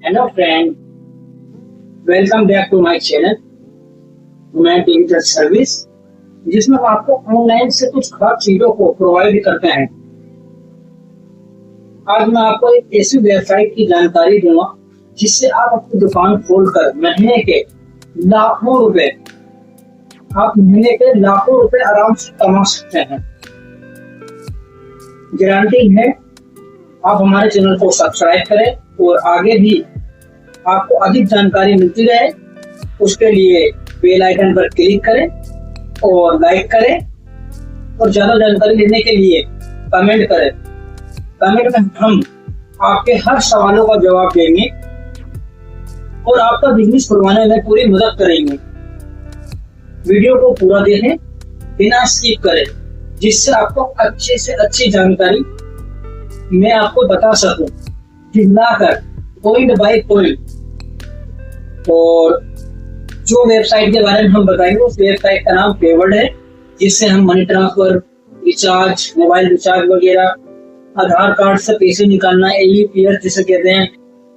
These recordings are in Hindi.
Hello friend, welcome back to my channel मैं डिजिटल सर्विस, जिसमें हम आपको ऑनलाइन से कुछ खास चीजों को प्रोवाइड करते हैं। आज मैं आपको एक ऐसी वेबसाइट की जानकारी दूंगा जिससे आप अपनी दुकान खोलकर महीने के लाखों रुपए आराम से कमा सकते हैं। गारंटी है, आप हमारे चैनल को सब्सक्राइब करें और आगे भी आपको अधिक जानकारी मिलती रहे। उसके लिए बेल आइकन पर क्लिक करें और लाइक करें और ज्यादा जानकारी लेने के लिए कमेंट करें। कमेंट में हम आपके हर सवालों का जवाब देंगे और आपका बिजनेस खुलवाने में पूरी मदद करेंगे। वीडियो को पूरा देखें, बिना स्किप करें, जिससे आपको अच्छे से अच्छी जानकारी मैं आपको बता सकूं, जिलाकर पॉइंट बाय पॉइंट। और जो वेबसाइट के बारे में हम बताएंगे उस वेबसाइट का नाम पेवर्ल्ड है, जिससे हम money transfer, recharge, mobile recharge वगैरह, आधार कार्ड से पैसे निकालना, AEPS जिसे कहते हैं,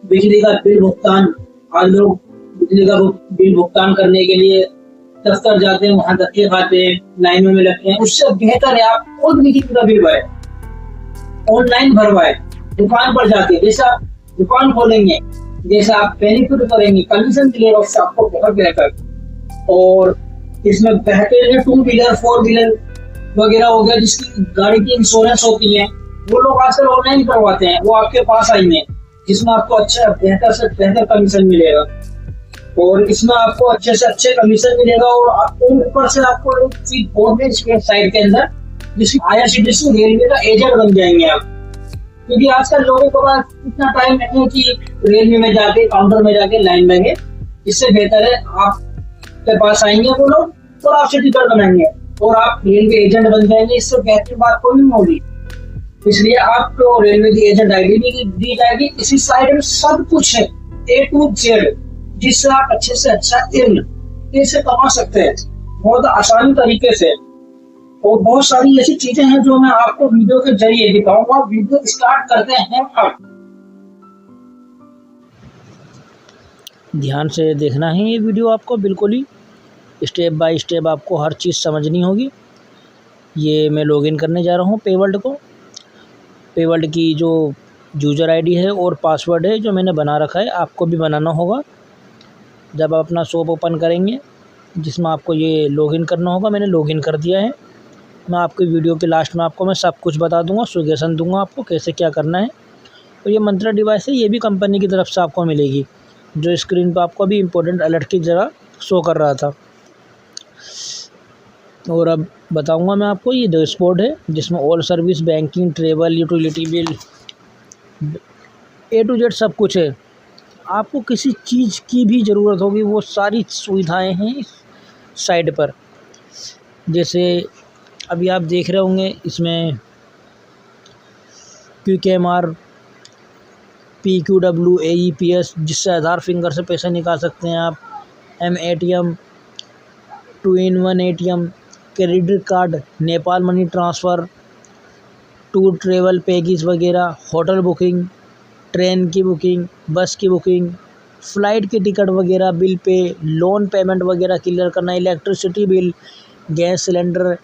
बिजली का बिल भुगतान। आज लोग बिजली का बिल भुगतान करने के लिए दफ्तर जाते हैं, वहां धक्के खाते हैं, लाइनों में लगते हैं। उससे बेहतर है आप खुद बिजली का बिल भरे, ऑनलाइन भरवाए, दुकान पर जाके। जैसे आप दुकान खोलेंगे, जैसे आप बेनिफिट करेंगे, कमीशन मिलेगा उससे आपको बहुत बेहतर। और इसमें बेहतरीन 2 व्हीलर 4 व्हीलर वगैरह हो गया, जिसकी गाड़ी की इंश्योरेंस होती है, वो लोग आजकल ऑनलाइन करवाते हैं, वो आपके पास आएंगे, जिसमें आपको अच्छा बेहतर से बेहतर कमीशन मिलेगा। और इसमें आपको अच्छे से अच्छे कमीशन मिलेगा और आपको ऊपर से आपको साइड के अंदर जिसकी IRCTC रेलवे का एजेंट बन जाएंगे आप। क्योंकि आजकल लोगों के पास इतना टाइम नहीं है कि रेलवे में जाके काउंटर में जाके लाइन लगे। इससे बेहतर है आपके पास आएंगे वो लोग और आपसे टिकट बनाएंगे और आप रेलवे एजेंट बन जाएंगे। इससे बेहतर बात कोई नहीं होगी। इसलिए आपको रेलवे की एजेंट ID भी दी जाएगी। इसी साइड में सब कुछ है, A to Z, जिससे आप अच्छे से अच्छा पैसे कमा सकते हैं बहुत आसानी तरीके से। और बहुत सारी ऐसी चीजें हैं जो मैं आपको वीडियो के जरिए दिखाऊंगा। वीडियो स्टार्ट करते हैं अब। ध्यान से देखना है ये वीडियो, आपको बिल्कुल ही स्टेप बाय स्टेप आपको हर चीज़ समझनी होगी। ये मैं लॉगिन करने जा रहा हूँ पेवर्ल्ड को। पेवर्ल्ड की जो यूज़र ID है और पासवर्ड है जो मैंने बना रखा है, आपको भी बनाना होगा। जब आप अपना शॉप ओपन करेंगे जिसमें आपको ये लॉगिन करना होगा, मैंने लॉगिन कर दिया है। मैं आपकी वीडियो के लास्ट में आपको मैं सब कुछ बता दूंगा, सजेशन दूंगा आपको कैसे क्या करना है। और ये मंत्रा डिवाइस है, ये भी कंपनी की तरफ से आपको मिलेगी, जो स्क्रीन पर आपको अभी इम्पोर्टेंट अलर्ट की जगह शो कर रहा था। और अब बताऊंगा मैं आपको, ये डैशबोर्ड है जिसमें all service, banking, travel, utility bill, A to Z सब कुछ है। आपको किसी चीज़ की भी ज़रूरत होगी वो सारी सुविधाएं हैं इस साइट पर। जैसे अभी आप देख रहे होंगे इसमें QKMR, PQW, AEPS, जिससे आधार फिंगर से पैसे निकाल सकते हैं आप, MATM, 2-in-1 ATM, credit card, Nepal money transfer, tour travel package वगैरह, होटल बुकिंग, ट्रेन की बुकिंग, बस की बुकिंग, फ़्लाइट की टिकट वगैरह, बिल पे, लोन पेमेंट वगैरह क्लियर करना, electricity bill, gas cylinder,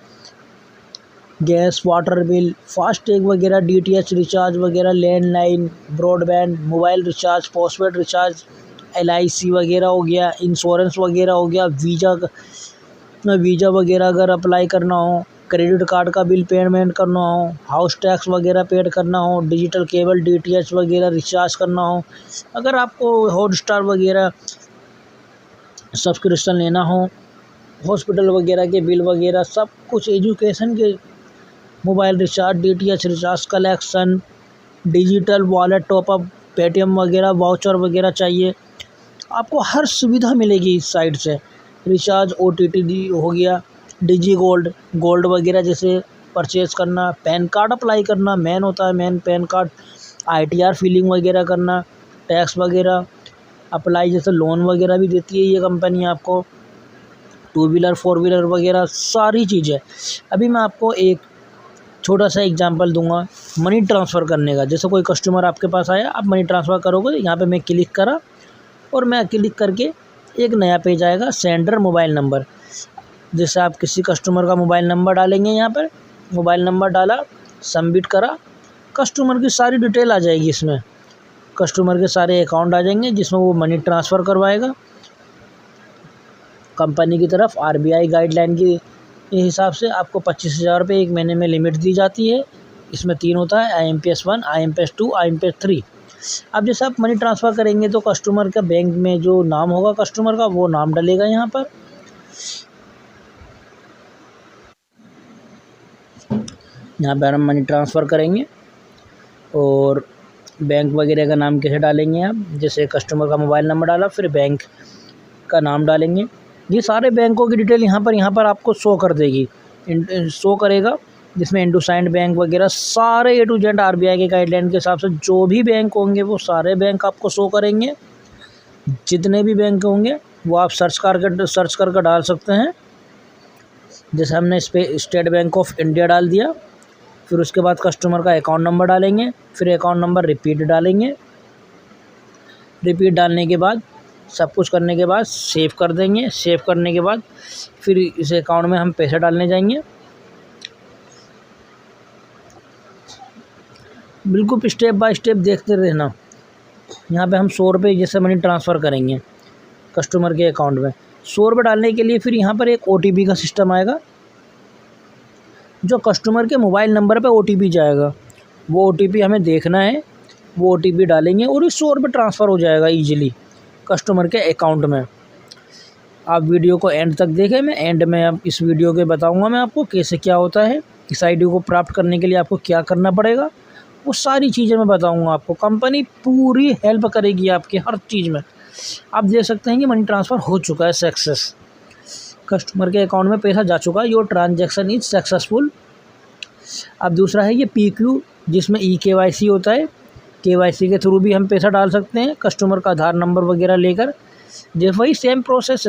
gas water bill, FASTag वगैरह, DTH रिचार्ज वगैरह, landline, broadband, mobile recharge, postpaid recharge, LIC वगैरह हो गया, इंश्योरेंस वगैरह हो गया, वीज़ा वगैरह अगर अप्लाई करना हो, क्रेडिट कार्ड का बिल पेमेंट करना हो, हाउस टैक्स वगैरह पेड करना हो, डिजिटल केबल DTH वगैरह रिचार्ज करना हो, अगर आपको हॉटस्टार वगैरह सब्सक्रिप्शन लेना हो, हॉस्पिटल वगैरह के बिल वगैरह सब कुछ, एजुकेशन के mobile recharge, DTH recharge, collection, digital wallet top up, Paytm वगैरह, वाउचर वगैरह चाहिए, आपको हर सुविधा मिलेगी इस साइट से। रिचार्ज, OTT हो गया, डिजी गोल्ड वगैरह जैसे परचेज़ करना, पैन कार्ड अप्लाई करना, मेन होता है main PAN card, ITR filing वगैरह करना, टैक्स वगैरह अप्लाई, जैसे लोन वगैरह भी देती है ये कंपनी आपको, 2 व्हीलर 4 व्हीलर वगैरह सारी चीज़ें। अभी मैं आपको एक छोटा सा एग्जांपल दूंगा मनी ट्रांसफ़र करने का। जैसे कोई कस्टमर आपके पास आया, आप मनी ट्रांसफ़र करोगे, यहाँ पे मैं क्लिक करा और मैं क्लिक करके एक नया पेज आएगा, सेंडर मोबाइल नंबर। जैसे आप किसी कस्टमर का मोबाइल नंबर डालेंगे, यहाँ पर मोबाइल नंबर डाला, सबमिट करा, कस्टमर की सारी डिटेल आ जाएगी इसमें। कस्टमर के सारे अकाउंट आ जाएंगे जिसमें वो मनी ट्रांसफ़र करवाएगा कंपनी की तरफ। आरबीआई गाइडलाइन के हिसाब से आपको 25,000 रुपये एक महीने में लिमिट दी जाती है। इसमें 3 होता है, IMPS 1, IMPS 2, IMPS 3। अब जैसे आप मनी ट्रांसफ़र करेंगे तो कस्टमर का बैंक में जो नाम होगा कस्टमर का, वो नाम डलेगा यहाँ पर। यहाँ पर हम मनी ट्रांसफ़र करेंगे और बैंक वगैरह का नाम कैसे डालेंगे आप, जैसे कस्टमर का मोबाइल नंबर डाला, फिर बैंक का नाम डालेंगे। ये सारे बैंकों की डिटेल यहाँ पर आपको शो कर देगी, शो करेगा, जिसमें इंडोसाइंड बैंक वगैरह सारे A to Z आरबीआई के गाइडलाइन के हिसाब से जो भी बैंक होंगे वो सारे बैंक आपको शो करेंगे। जितने भी बैंक होंगे वो आप सर्च करके डाल सकते हैं। जैसे हमने इस पर स्टेट बैंक ऑफ इंडिया डाल दिया, फिर उसके बाद कस्टमर का अकाउंट नंबर डालेंगे, फिर अकाउंट नंबर रिपीट डालेंगे। रिपीट डालने के बाद सब कुछ करने के बाद सेव कर देंगे। सेव करने के बाद फिर इस अकाउंट में हम पैसे डालने जाएंगे। बिल्कुल स्टेप बाय स्टेप देखते रहना। यहाँ पे हम 100 रुपये जैसे मनी ट्रांसफ़र करेंगे कस्टमर के अकाउंट में। 100 रुपये डालने के लिए फिर यहाँ पर एक OTP का सिस्टम आएगा, जो कस्टमर के मोबाइल नंबर पे OTP जाएगा। वो OTP हमें देखना है, वो OTP डालेंगे और इस 100 रुपये ट्रांसफ़र हो जाएगा ईजिली कस्टमर के अकाउंट में। आप वीडियो को एंड तक देखें, मैं एंड में अब इस वीडियो के बताऊंगा मैं आपको कैसे क्या होता है, इस आईडी को प्राप्त करने के लिए आपको क्या करना पड़ेगा, वो सारी चीज़ें मैं बताऊंगा आपको। कंपनी पूरी हेल्प करेगी आपकी हर चीज़ में। आप देख सकते हैं कि मनी ट्रांसफ़र हो चुका है सक्सेस, कस्टमर के अकाउंट में पैसा जा चुका है, योर ट्रांजैक्शन इज सक्सेसफुल। अब दूसरा है ये PQ, जिसमें eKYC होता है। KYC के थ्रू भी हम पैसा डाल सकते हैं, कस्टमर का आधार नंबर वगैरह लेकर। जैसे वही सेम प्रोसेस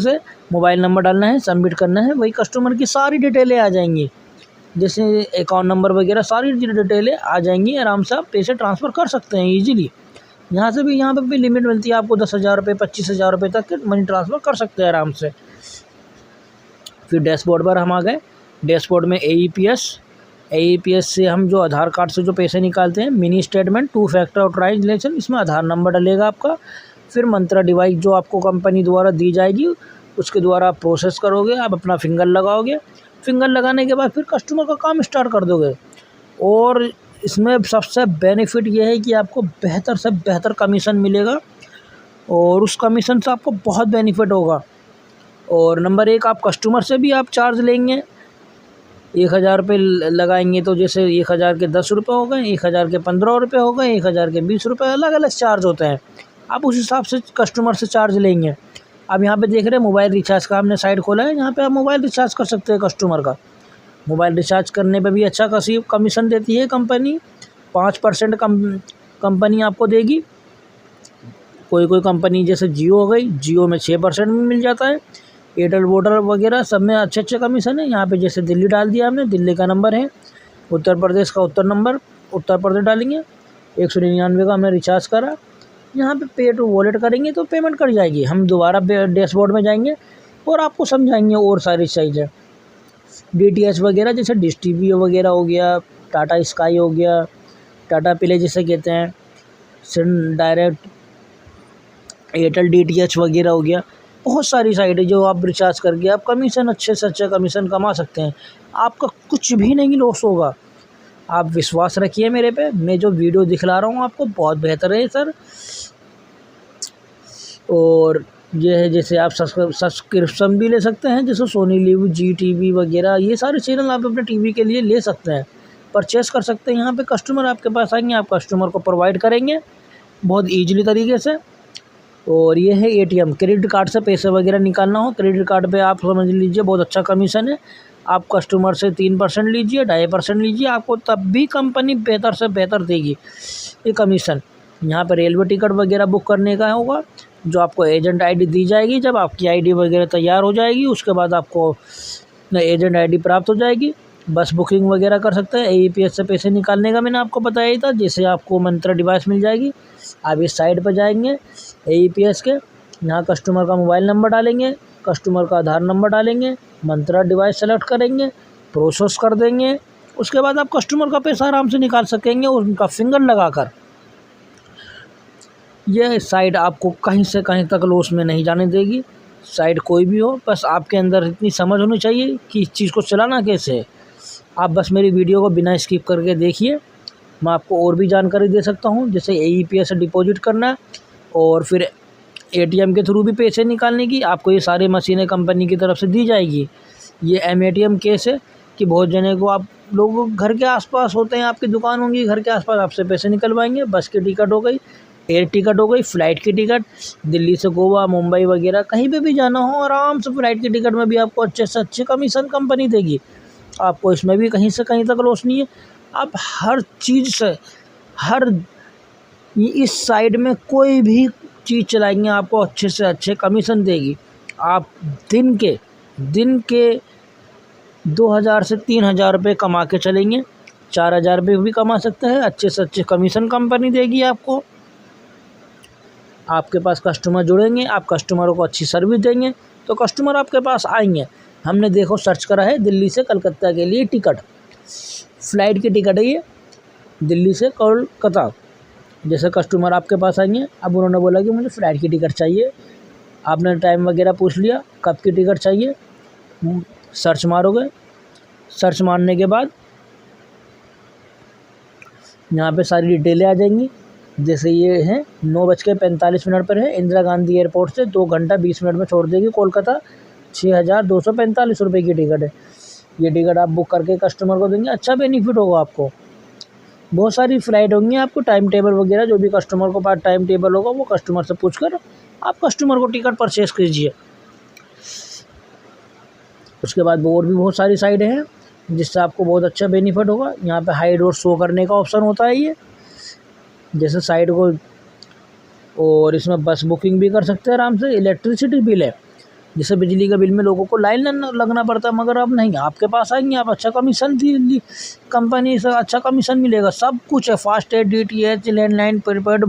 है, मोबाइल नंबर डालना है, सबमिट करना है, वही कस्टमर की सारी डिटेलें आ जाएंगी, जैसे अकाउंट नंबर वगैरह सारी डिटेलें आ जाएंगी। आराम से आप पैसे ट्रांसफ़र कर सकते हैं ईजिली। यहाँ पर भी लिमिट मिलती है आपको 10,000 रुपये, 25,000 रुपये तक के मनी ट्रांसफ़र कर सकते हैं आराम से। फिर डैशबोर्ड पर हम आ गए। डैशबोर्ड में AEPS से हम जो आधार कार्ड से जो पैसे निकालते हैं, मिनी स्टेटमेंट, 2 फैक्टर ऑथराइजेशन, इसमें आधार नंबर डलेगा आपका। फिर मंत्रा डिवाइस जो आपको कंपनी द्वारा दी जाएगी, उसके द्वारा आप प्रोसेस करोगे, आप अपना फिंगर लगाओगे। फिंगर लगाने के बाद फिर कस्टमर का काम स्टार्ट कर दोगे। और इसमें सबसे बेनिफिट ये है कि आपको बेहतर से बेहतर कमीशन मिलेगा और उस कमीशन से आपको बहुत बेनिफिट होगा। और नंबर 1, आप कस्टमर से भी आप चार्ज लेंगे। 1,000 रुपये लगाएंगे तो जैसे 1,000 के 10 रुपये हो गए, 1,000 के 15 रुपये हो गए, 1,000 के 20 रुपये, अलग अलग चार्ज होते हैं। आप उस हिसाब से कस्टमर से चार्ज लेंगे। अब यहाँ पे देख रहे हैं मोबाइल रिचार्ज का हमने साइट खोला है, यहाँ पे आप मोबाइल रिचार्ज कर सकते हैं कस्टमर का। मोबाइल रिचार्ज करने पे भी अच्छा खासी कमीशन देती है कंपनी, 5% कंपनी आपको देगी। कोई कंपनी जैसे जियो हो गई, जियो में 6% में मिल जाता है। एयरटेल, वोडर वगैरह सब में अच्छे कमीशन है। यहाँ पे जैसे दिल्ली डाल दिया हमने, दिल्ली का नंबर है, उत्तर प्रदेश का उत्तर प्रदेश डालेंगे। 199 का हमने रिचार्ज करा। यहाँ पे पे टू वॉलेट करेंगे तो पेमेंट कर जाएगी। हम दोबारा डैशबोर्ड में जाएंगे और आपको समझाएंगे और सारी चीज़ें। DTH वगैरह जैसे डिश TV वगैरह हो गया, टाटा स्काई हो गया, टाटा प्ले जिसे कहते हैं, सन डायरेक्ट, एयरटेल DTH वगैरह हो गया। बहुत सारी साइट है जो आप रिचार्ज करके आप कमीशन, अच्छे से अच्छा कमीशन कमा सकते हैं। आपका कुछ भी नहीं लॉस होगा। आप विश्वास रखिए मेरे पे, मैं जो वीडियो दिखला रहा हूँ आपको बहुत बेहतर है सर। और ये है जैसे आप सब्सक्रिप्शन भी ले सकते हैं, जैसे सोनी लिव, GTV वगैरह, ये सारे चैनल आप अपने टीवी के लिए ले सकते हैं, परचेस कर सकते हैं। यहाँ पे कस्टमर आपके पास आएंगे, आप कस्टमर को प्रोवाइड करेंगे बहुत ईजिली तरीके से। और ये है ATM, क्रेडिट कार्ड से पैसे वगैरह निकालना हो, क्रेडिट कार्ड पे आप समझ लीजिए बहुत अच्छा कमीशन है। आप कस्टमर से 3% लीजिए, 2.5% लीजिए, आपको तब भी कंपनी बेहतर से बेहतर देगी ये कमीशन। यहाँ पर रेलवे टिकट वगैरह बुक करने का होगा, जो आपको एजेंट ID दी जाएगी। जब आपकी ID वगैरह तैयार हो जाएगी, उसके बाद आपको एजेंट ID प्राप्त हो जाएगी। बस बुकिंग वगैरह कर सकते हैं। AEPS से पैसे निकालने का मैंने आपको बताया ही था, जिससे आपको मंत्रा डिवाइस मिल जाएगी। आप इस साइट पर जाएंगे AEPS के, यहाँ कस्टमर का मोबाइल नंबर डालेंगे, कस्टमर का आधार नंबर डालेंगे, मंत्रा डिवाइस सेलेक्ट करेंगे, प्रोसेस कर देंगे। उसके बाद आप कस्टमर का पैसा आराम से निकाल सकेंगे उनका फिंगर लगाकर। यह साइट आपको कहीं से कहीं तक लॉस में नहीं जाने देगी। साइट कोई भी हो, बस आपके अंदर इतनी समझ होनी चाहिए कि इस चीज़ को चलाना कैसे है। आप बस मेरी वीडियो को बिना स्किप करके देखिए। मैं आपको और भी जानकारी दे सकता हूँ, जैसे AEPS से डिपॉजिट करना है और फिर ATM के थ्रू भी पैसे निकालने की। आपको ये सारी मशीनें कंपनी की तरफ से दी जाएगी। ये M-ATM केस है कि बहुत जने को आप लोग घर के आसपास होते हैं, आपकी दुकान होंगी घर के आसपास, आपसे पैसे निकलवाएंगे। बस की टिकट हो गई, एयर टिकट हो गई, फ़्लाइट की टिकट, दिल्ली से गोवा, मुंबई वगैरह कहीं पे भी जाना हो, आराम से फ़्लाइट की टिकट में भी आपको अच्छे से अच्छे कमीशन कंपनी देगी। आपको इसमें भी कहीं से कहीं तक लॉस नहीं है। आप हर चीज़ से इस साइड में कोई भी चीज़ चलाएंगे आपको अच्छे से अच्छे कमीशन देगी। आप दिन के 2000 से 3000 रुपये कमा के चलेंगे, 4000 रुपये भी कमा सकते हैं। अच्छे से अच्छे कमीशन कंपनी देगी आपको। आपके पास कस्टमर जुड़ेंगे, आप कस्टमरों को अच्छी सर्विस देंगे तो कस्टमर आपके पास आएंगे। हमने देखो सर्च करा है दिल्ली से कलकत्ता के लिए टिकट, फ़्लाइट की टिकट है ये, दिल्ली से कोलकाता। जैसे कस्टमर आपके पास आएंगे, अब उन्होंने बोला कि मुझे फ़्लाइट की टिकट चाहिए, आपने टाइम वगैरह पूछ लिया कब की टिकट चाहिए, सर्च मारोगे। सर्च मारने के बाद यहाँ पे सारी डिटेलें आ जाएंगी। जैसे ये है 9:45 पर है, इंदिरा गांधी एयरपोर्ट से 2 घंटा 20 मिनट में छोड़ देगी कोलकाता। 6245 रुपये की टिकट है। ये टिकट आप बुक करके कस्टमर को देंगे, अच्छा बेनिफिट होगा आपको। बहुत सारी फ़्लाइट होंगी, आपको टाइम टेबल वगैरह जो भी कस्टमर को पास टाइम टेबल होगा वो कस्टमर से पूछकर आप कस्टमर को टिकट परचेस कीजिए। उसके बाद और भी बहुत सारी साइटें हैं जिससे आपको बहुत अच्छा बेनिफिट होगा। यहाँ पे हाइड और शो करने का ऑप्शन होता है ये, जैसे साइट को, और इसमें बस बुकिंग भी कर सकते हैं आराम से। इलेक्ट्रिसिटी बिल है, जैसे बिजली का बिल में लोगों को लाइन लगना पड़ता है, मगर अब नहीं, आपके पास आएंगे आप, अच्छा कमीशन कंपनी से अच्छा कमीशन मिलेगा। सब कुछ है, FASTag, DTH, landline, prepaid,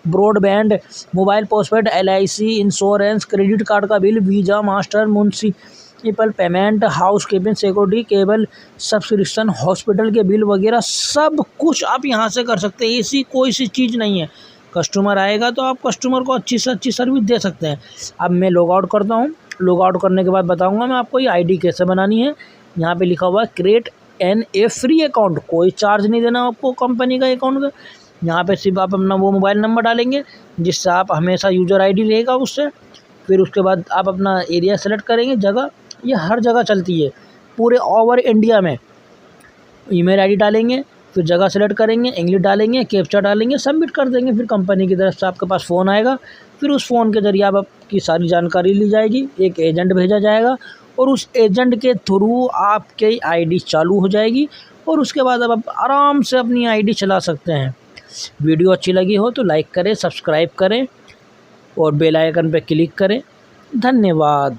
broadband, mobile postpaid, LIC, insurance, credit card का bill, Visa, Master, municipal payment, house keeping, security, cable subscription, hospital के बिल वगैरह सब कुछ आप यहाँ से कर सकते हैं। ऐसी कोई सी चीज़ नहीं है। कस्टमर आएगा तो आप कस्टमर को अच्छी से अच्छी सर्विस दे सकते हैं। अब मैं लॉग आउट करता हूँ। लॉग आउट करने के बाद बताऊंगा मैं आपको ये ID कैसे बनानी है। यहाँ पे लिखा हुआ है create an a free account, कोई चार्ज नहीं देना आपको कंपनी का अकाउंट का। यहाँ पे सिर्फ आप अपना वो मोबाइल नंबर डालेंगे जिससे आप हमेशा यूज़र ID रहेगा उससे। फिर उसके बाद आप अपना एरिया सेलेक्ट करेंगे, जगह, ये हर जगह चलती है पूरे ओवर इंडिया में। ईमेल ID डालेंगे, फिर जगह सेलेक्ट करेंगे, इंग्लिश डालेंगे, कैप्चा डालेंगे, सबमिट कर देंगे। फिर कंपनी की तरफ से आपके पास फ़ोन आएगा, फिर उस फ़ोन के ज़रिए आपकी सारी जानकारी ली जाएगी, एक एजेंट भेजा जाएगा और उस एजेंट के थ्रू आपकी ID चालू हो जाएगी और उसके बाद आप आराम से अपनी ID चला सकते हैं। वीडियो अच्छी लगी हो तो लाइक करें, सब्सक्राइब करें और बेल आइकन पर क्लिक करें। धन्यवाद।